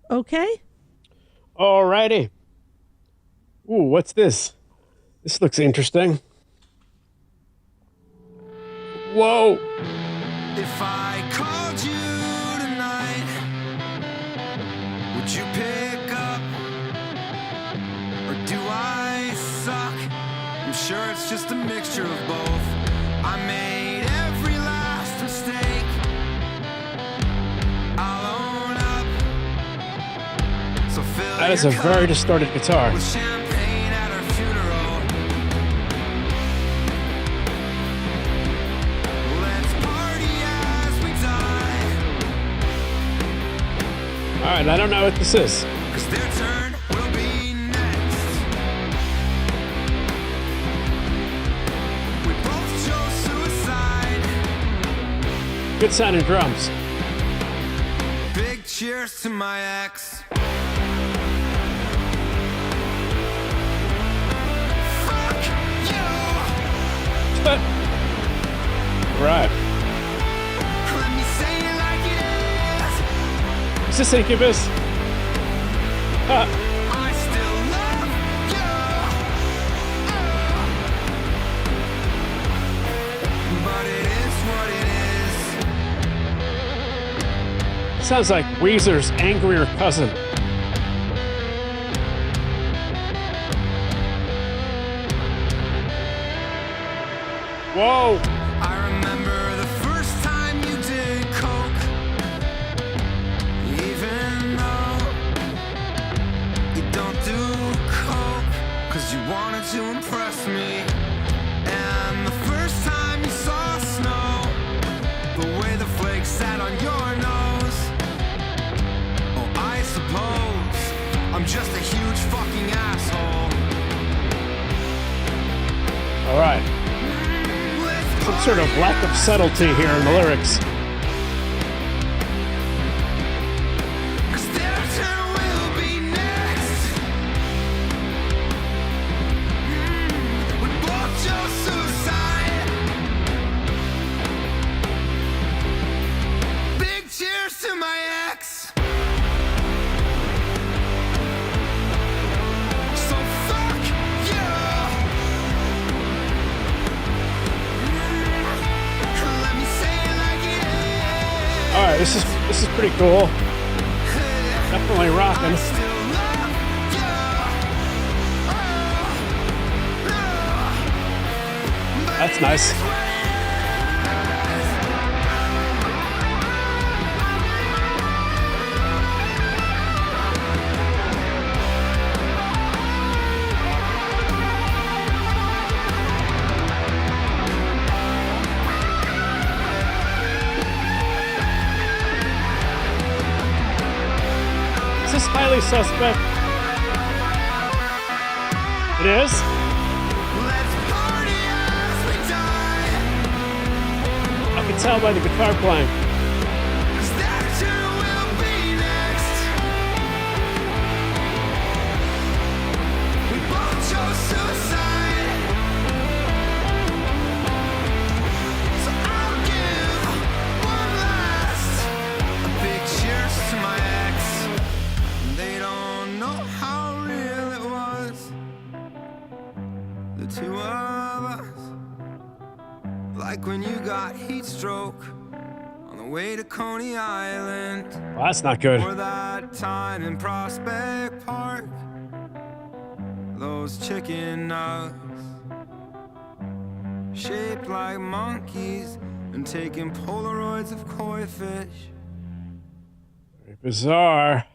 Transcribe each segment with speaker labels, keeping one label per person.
Speaker 1: Okay.
Speaker 2: Alrighty. Ooh, what's this? This looks interesting. Whoa!
Speaker 3: If I called you tonight, would you pick up? Or do I suck? I'm sure it's just a mixture of both. I made every last mistake. I'll own up. So fill
Speaker 2: That is a
Speaker 3: your cup
Speaker 2: very distorted guitar.
Speaker 3: with champagne at our funeral. Let's party as we die.
Speaker 2: Alright, I don't know what this is.
Speaker 3: 'Cause their turn will be next. We both chose suicide.
Speaker 2: Good sounding drums.
Speaker 3: Big cheers to my ex. Fuck you.
Speaker 2: Right.
Speaker 3: Let me say it like it is.
Speaker 2: Is this Incubus?
Speaker 3: I
Speaker 2: Huh.
Speaker 3: still love you. But it is what it is.
Speaker 2: Sounds like Weezer's angrier cousin. Whoa!
Speaker 3: I remember the first time you did coke. Even though you don't do coke, 'cause you wanted to impress me. And the first time you saw snow, the way the flakes sat on your nose. Oh, I suppose I'm just a huge fucking asshole.
Speaker 2: Alright. Some sort of lack of subtlety here in the lyrics.
Speaker 3: 'Cause their turn will be next. We both chose suicide. Big cheers to my ex. So fuck you. Let me say it like it is.
Speaker 2: Alright, this is pretty cool. Definitely rocking.
Speaker 3: I still love you. But
Speaker 2: That's
Speaker 3: it
Speaker 2: nice.
Speaker 3: is what it
Speaker 2: Is this highly suspect? It is?
Speaker 3: Let's party as we die.
Speaker 2: I can tell by the guitar playing.
Speaker 3: 'Cause that too will be next. We both chose suicide. So I'll give one last big cheers to my ex. They don't know how real it was, the two of us. Like when you got heat stroke on the way to Coney Island.
Speaker 2: Well, that's not good.
Speaker 3: Or that time in Prospect Park. Those chicken nuggets shaped like monkeys and taking Polaroids of koi fish.
Speaker 2: Very bizarre.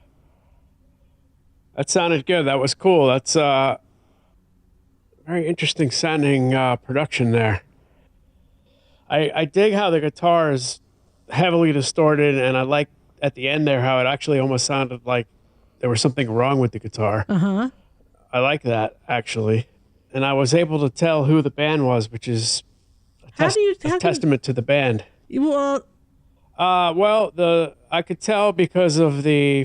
Speaker 2: That sounded good. That was cool. That's very interesting sounding production there. I dig how the guitar is heavily distorted, and I like at the end there how it actually almost sounded like there was something wrong with the guitar.
Speaker 1: Uh-huh.
Speaker 2: I like that, actually. And I was able to tell who the band was, which is a testament to the band.
Speaker 1: Well,
Speaker 2: I could tell because of the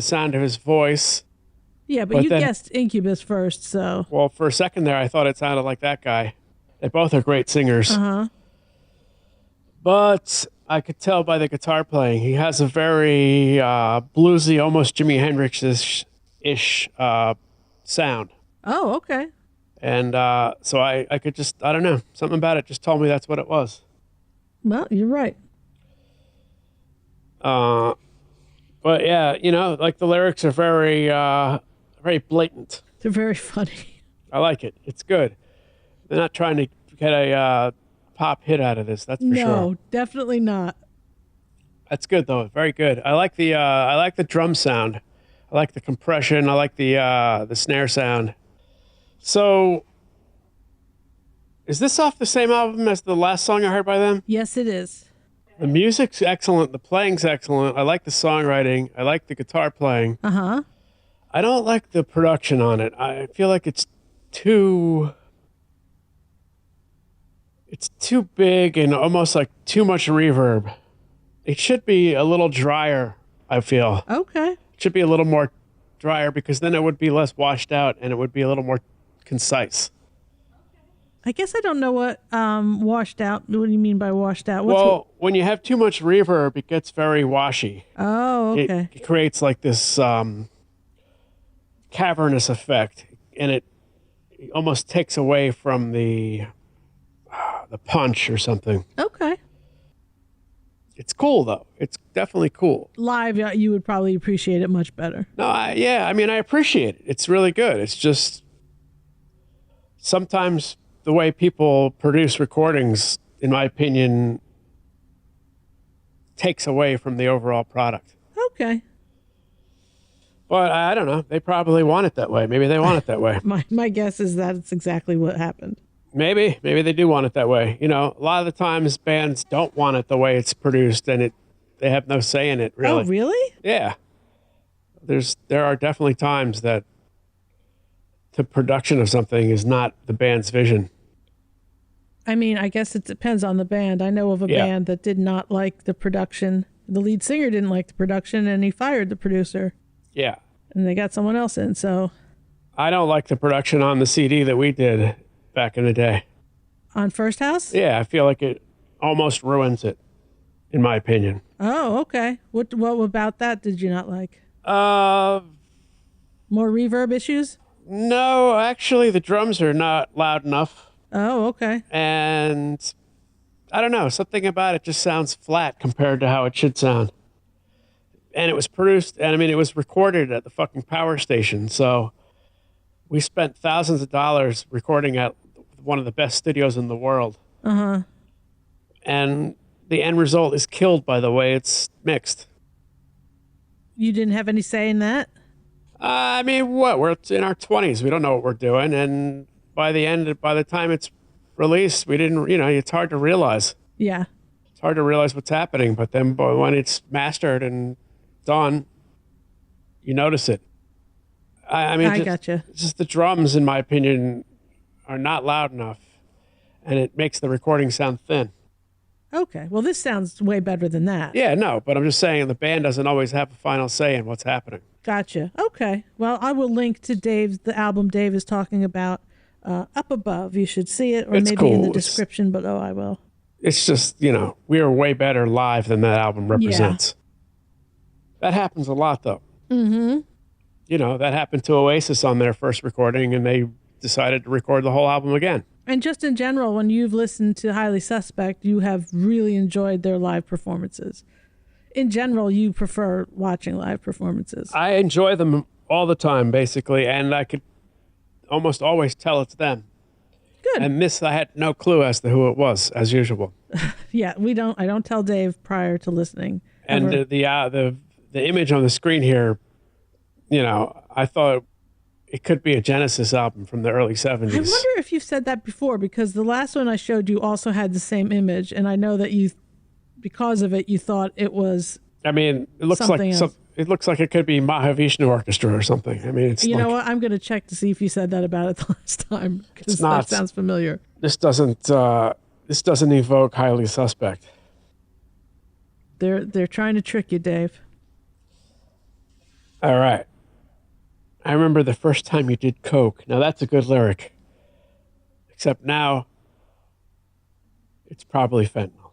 Speaker 2: sound of his voice.
Speaker 1: yeah, but you guessed Incubus first, so.
Speaker 2: Well, for a second there, I thought it sounded like that guy. They both are great singers.
Speaker 1: Uh-huh.
Speaker 2: But I could tell by the guitar playing. He has a very bluesy, almost Jimi Hendrix-ish sound.
Speaker 1: Oh, okay.
Speaker 2: And so I could just, I don't know, something about it just told me that's what it was.
Speaker 1: Well, you're right.
Speaker 2: But yeah, like the lyrics are very, very blatant.
Speaker 1: They're very funny.
Speaker 2: I like it. It's good. They're not trying to get a pop hit out of this. That's for sure.
Speaker 1: No, definitely not.
Speaker 2: That's good though. Very good. I like the drum sound. I like the compression. I like the snare sound. So, is this off the same album as the last song I heard by them?
Speaker 1: Yes, it is.
Speaker 2: The music's excellent. The playing's excellent. I like the songwriting. I like the guitar playing.
Speaker 1: Uh-huh.
Speaker 2: I don't like the production on it. I feel like it's too big and almost like too much reverb. It should be a little drier, I feel.
Speaker 1: Okay.
Speaker 2: It should be a little more drier because then it would be less washed out and it would be a little more concise.
Speaker 1: I guess I don't know what washed out. What do you mean by washed out?
Speaker 2: When you have too much reverb, it gets very washy.
Speaker 1: Oh, okay.
Speaker 2: It creates like this cavernous effect, and it almost takes away from the punch or something.
Speaker 1: Okay.
Speaker 2: It's cool though. It's definitely cool.
Speaker 1: Live, you would probably appreciate it much better.
Speaker 2: No, I appreciate it. It's really good. It's just sometimes the way people produce recordings, in my opinion, takes away from the overall product.
Speaker 1: Okay.
Speaker 2: But I don't know. They probably want it that way. Maybe they want it that way.
Speaker 1: My guess is that it's exactly what happened.
Speaker 2: Maybe they do want it that way. A lot of the times bands don't want it the way it's produced, and they have no say in it, really.
Speaker 1: Oh, really?
Speaker 2: Yeah. There are definitely times that the production of something is not the band's vision.
Speaker 1: I mean, I guess it depends on the band. I know of a band that did not like the production. The lead singer didn't like the production, and he fired the producer.
Speaker 2: Yeah.
Speaker 1: And they got someone else in, so.
Speaker 2: I don't like the production on the CD that we did back in the day.
Speaker 1: On First House?
Speaker 2: Yeah, I feel like it almost ruins it, in my opinion.
Speaker 1: Oh, okay. What about that did you not like? More reverb issues?
Speaker 2: No, actually, the drums are not loud enough.
Speaker 1: Oh, okay.
Speaker 2: And I don't know, something about it just sounds flat compared to how it should sound. And it was produced, and I mean, it was recorded at the fucking power station. So we spent thousands of dollars recording at one of the best studios in the world.
Speaker 1: Uh-huh.
Speaker 2: And the end result is killed by the way it's mixed.
Speaker 1: You didn't have any say in that?
Speaker 2: I mean, we're in our 20s. We don't know what we're doing. And by the time it's released, we didn't, it's hard to realize.
Speaker 1: Yeah.
Speaker 2: It's hard to realize what's happening. But then when it's mastered and done, you notice it. I mean,
Speaker 1: I gotcha.
Speaker 2: Just the drums, in my opinion, are not loud enough. And it makes the recording sound thin.
Speaker 1: Okay. Well, this sounds way better than that.
Speaker 2: Yeah, no, but I'm just saying the band doesn't always have a final say in what's happening.
Speaker 1: Gotcha. Okay. Well, I will link to the album Dave is talking about up above. You should see it, or
Speaker 2: it's
Speaker 1: maybe
Speaker 2: cool.
Speaker 1: In the description, but I will.
Speaker 2: It's just, we are way better live than that album represents. Yeah. That happens a lot, though.
Speaker 1: Mm-hmm.
Speaker 2: That happened to Oasis on their first recording, and they decided to record the whole album again.
Speaker 1: And just in general, when you've listened to Highly Suspect, you have really enjoyed their live performances. In general, you prefer watching live performances.
Speaker 2: I enjoy them all the time, basically, and I could almost always tell it's them.
Speaker 1: Good.
Speaker 2: And this, I had no clue as to who it was, as usual.
Speaker 1: Yeah, I don't tell Dave prior to listening.
Speaker 2: And the image on the screen here, I thought it could be a Genesis album from the early 70s.
Speaker 1: I wonder if you've said that before, because the last one I showed you also had the same image, and I know that because of it, you thought it was. I mean,
Speaker 2: it looks like it could be Mahavishnu Orchestra or something. I mean, it's.
Speaker 1: You know what? I'm going to check to see if you said that about it the last time, because that sounds familiar.
Speaker 2: This doesn't evoke Highly Suspect.
Speaker 1: They're trying to trick you, Dave.
Speaker 2: All right. I remember the first time you did coke. Now that's a good lyric. Except now, it's probably fentanyl.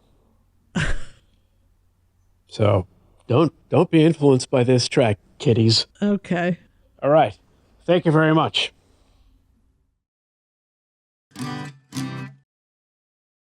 Speaker 2: So don't be influenced by this track, kiddies.
Speaker 1: Okay.
Speaker 2: All right. Thank you very much.